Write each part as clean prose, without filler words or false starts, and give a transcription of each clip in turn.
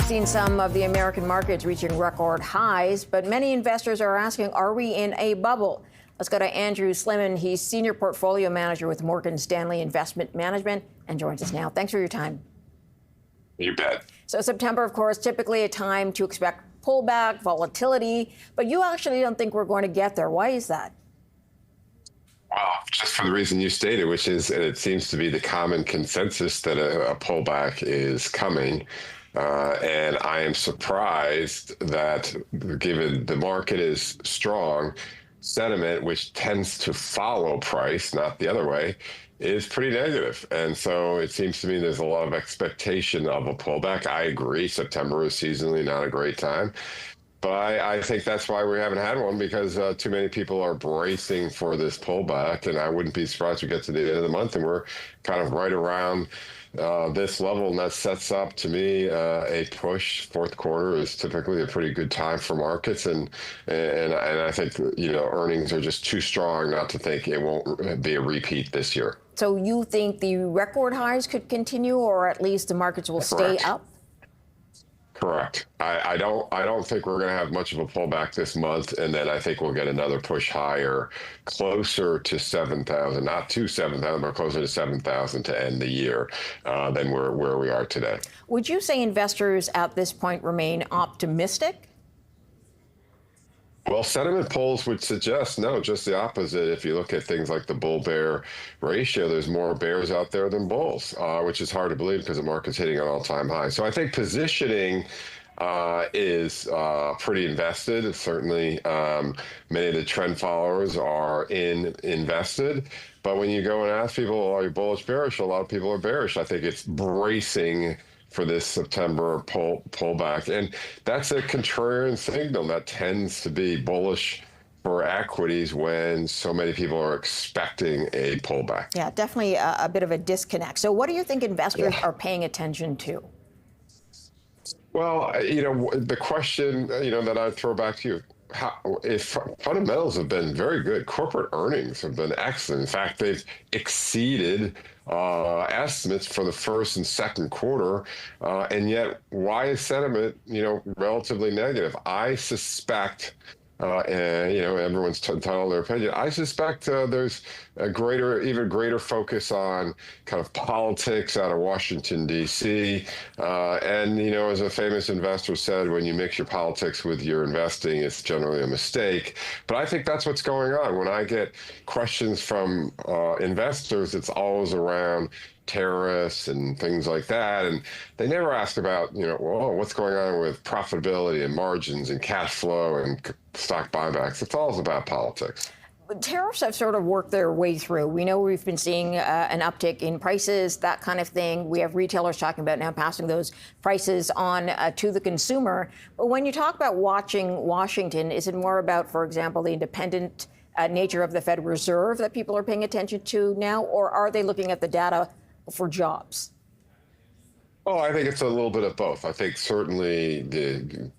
We've seen some of the American markets reaching record highs, but many investors are asking, are we in a bubble? Let's go to Andrew Slimmon. He's Senior Portfolio Manager with Morgan Stanley Investment Management and joins us now. Thanks for your time. You bet. So September, of course, typically a time to expect pullback, volatility, but you actually don't think we're going to get there. Why is that? Well, just for the reason you stated, which is it seems to be the common consensus that a pullback is coming. And I am surprised that given the market is strong, sentiment, which tends to follow price, not the other way, is pretty negative. And so it seems to me there's a lot of expectation of a pullback. I agree, September is seasonally not a great time. But I think that's why we haven't had one, because too many people are bracing for this pullback. And I wouldn't be surprised we get to the end of the month and we're kind of right around this level. And that sets up, to me, a push. Fourth quarter is typically a pretty good time for markets. And I think, earnings are just too strong not to think it won't be a repeat this year. So you think the record highs could continue, or at least the markets will stay up? Correct. I don't think we're going to have much of a pullback this month, and then I think we'll get another push higher, closer to 7,000, not to 7,000, but closer to 7,000 to end the year than where we are today. Would you say investors at this point remain optimistic? Well, sentiment polls would suggest no, just the opposite. If you look at things like the bull-bear ratio, there's more bears out there than bulls, which is hard to believe because the market's hitting an all-time high. So I think positioning is pretty invested. It's certainly many of the trend followers are invested. But when you go and ask people, are you bullish, bearish? A lot of people are bearish. I think it's bracing for this September pullback. And that's a contrarian signal that tends to be bullish for equities when so many people are expecting a pullback. Yeah, definitely a bit of a disconnect. So what do you think investors are paying attention to? Well, the question, that I throw back to you, if fundamentals have been very good, corporate earnings have been excellent. In fact, they've exceeded estimates for the first and second quarter, and yet why is sentiment, relatively negative? I suspect, everyone's entitled their opinion. I suspect there's a even greater focus on kind of politics out of Washington, D.C. And, as a famous investor said, when you mix your politics with your investing, it's generally a mistake. But I think that's what's going on. When I get questions from investors, it's always around tariffs and things like that. And they never ask about, what's going on with profitability and margins and cash flow and stock buybacks. It's all about politics. Tariffs have sort of worked their way through. We know we've been seeing an uptick in prices, that kind of thing. We have retailers talking about now passing those prices on to the consumer. But when you talk about watching Washington, is it more about, for example, the independent nature of the Federal Reserve that people are paying attention to now, or are they looking at the data for jobs? Oh, I think it's a little bit of both. I think certainly the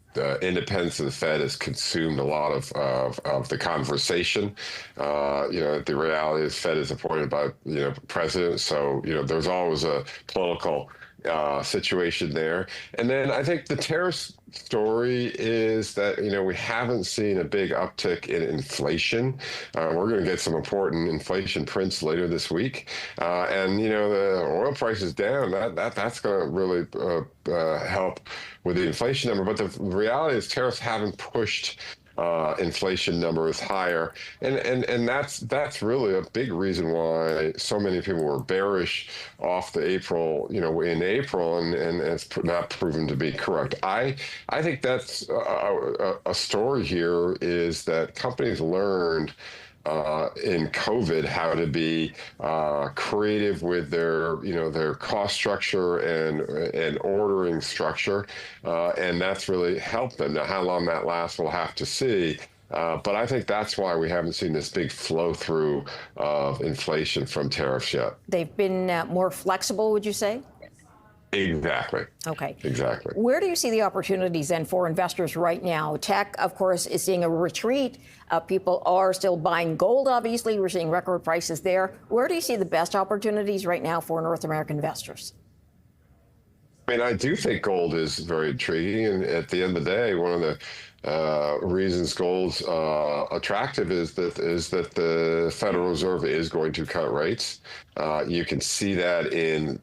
independence of the Fed has consumed a lot of the conversation. The reality is Fed is appointed by, president. So, there's always a political situation there. And then I think the tariffs story is that, we haven't seen a big uptick in inflation. We're going to get some important inflation prints later this week. And, the oil price is down. That's going to really help with the inflation number. But the reality is tariffs haven't pushed inflation numbers higher, and that's really a big reason why so many people were bearish off the April, in April, and it's not proven to be correct. I think that's a story here is that companies learned in COVID how to be creative with their cost structure and ordering structure, and that's really helped them. Now, how long that lasts, we'll have to see. But I think that's why we haven't seen this big flow through of inflation from tariffs yet. They've been more flexible, would you say? Exactly. Okay. Exactly. Where do you see the opportunities then for investors right now? Tech, of course, is seeing a retreat. People are still buying gold, obviously. We're seeing record prices there. Where do you see the best opportunities right now for North American investors? I mean, I do think gold is very intriguing, and at the end of the day, one of the reasons gold's attractive is that the Federal Reserve is going to cut rates. You can see that in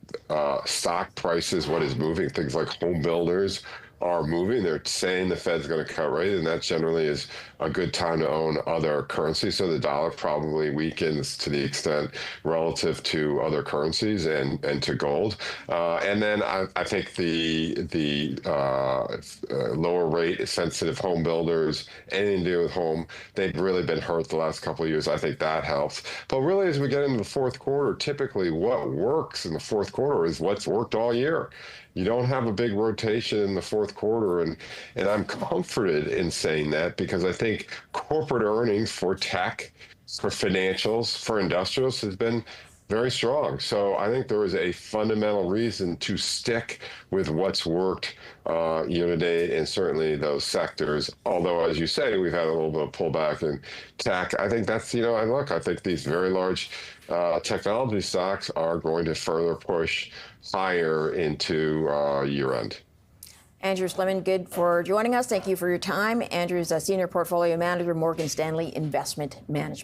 stock prices. What is moving? Things like home builders are moving. They're saying the Fed's going to cut rate, and that generally is a good time to own other currencies. So the dollar probably weakens to the extent relative to other currencies and to gold. And then I think the lower rate sensitive home builders, anything to do with home, they've really been hurt the last couple of years. I think that helps. But really, as we get into the fourth quarter, typically what works in the fourth quarter is what's worked all year. You don't have a big rotation in the fourth quarter, and I'm comforted in saying that because I think corporate earnings for tech, for financials, for industrials has been very strong. So I think there is a fundamental reason to stick with what's worked year to date, and certainly those sectors. Although, as you say, we've had a little bit of pullback in tech. I think that's, and look, I think these very large technology stocks are going to further push higher into year end. Andrew Slimmon, good for joining us. Thank you for your time. Andrew's a senior portfolio manager, Morgan Stanley Investment Management.